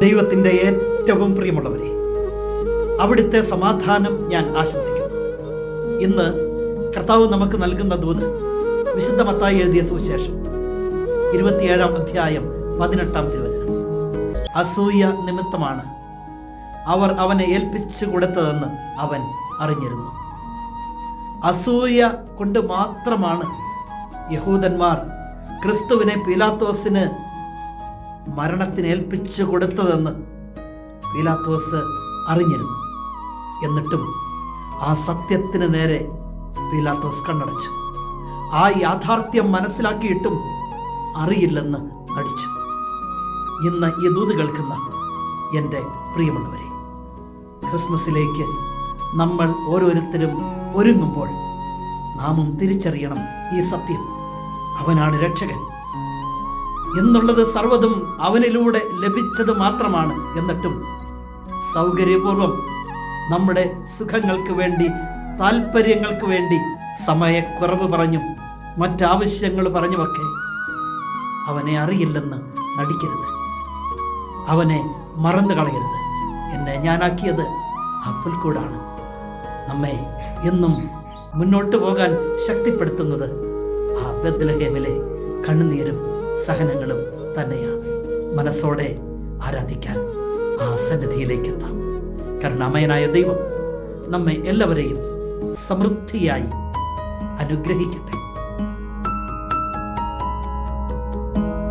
ദൈവത്തിൻ്റെ ഏറ്റവും പ്രിയമുള്ളവരെ, അവിടുത്തെ സമാധാനം ഞാൻ ആശംസിക്കുന്നു. ഇന്ന് കർത്താവ് നമുക്ക് നൽകുന്ന ദൂത് വിശുദ്ധ മത്തായി എഴുതിയ സുവിശേഷം 27-ാം അധ്യായം 18-ാം തിരുവചനം. അസൂയ നിമിത്തമാണ് അവർ അവനെ ഏൽപ്പിച്ചു കൊടുത്തതെന്ന് അവൻ അറിഞ്ഞിരുന്നു. അസൂയ കൊണ്ട് മാത്രമാണ് യഹൂദന്മാർ ക്രിസ്തുവിനെ പീലാത്തോസിന് മരണത്തിന് ഏൽപ്പിച്ചു കൊടുത്തതെന്ന് പീലാത്തോസ് അറിഞ്ഞിരുന്നു. എന്നിട്ടും ആ സത്യത്തിന് നേരെ പീലാത്തോസ് കണ്ണടച്ചു. ആ യാഥാർത്ഥ്യം മനസ്സിലാക്കിയിട്ടും അറിയില്ലെന്ന് നടിച്ചു. ഇന്ന് ഈ ദൂത് കേൾക്കുന്ന എൻ്റെ പ്രിയമുള്ളവരെ, ക്രിസ്മസിലേക്ക് നമ്മൾ ഓരോരുത്തരും ഒരുങ്ങുമ്പോൾ നാമും തിരിച്ചറിയണം ഈ സത്യം. അവനാണ് രക്ഷകൻ എന്നുള്ളത് സർവ്വതും അവനിലൂടെ ലഭിച്ചത് മാത്രമാണ്. എന്നിട്ടും സൗകര്യപൂർവം നമ്മുടെ സുഖങ്ങൾക്ക് വേണ്ടി, താല്പര്യങ്ങൾക്ക് വേണ്ടി സമയക്കുറവ് പറഞ്ഞും മറ്റാവശ്യങ്ങൾ പറഞ്ഞുമൊക്കെ അവനെ അറിയില്ലെന്ന് നടിക്കരുത്. അവനെ മറന്നു കളയരുത്. എന്നെ ഞാനാക്കിയത് ആ പുൽക്കൂടാണ്. നമ്മെ എന്നും മുന്നോട്ട് പോകാൻ ശക്തിപ്പെടുത്തുന്നത് ആ ബെത്ലഹേമിലെ കണ്ണുനീരും സഹനങ്ങളും തന്നെയാണ്. മനസ്സോടെ ആരാധിക്കാൻ ആ സന്നിധിയിലേക്ക് എത്താം. കരുണാമയനായ ദൈവം നമ്മെ എല്ലാവരെയും സമൃദ്ധിയായി അനുഗ്രഹിക്കട്ടെ.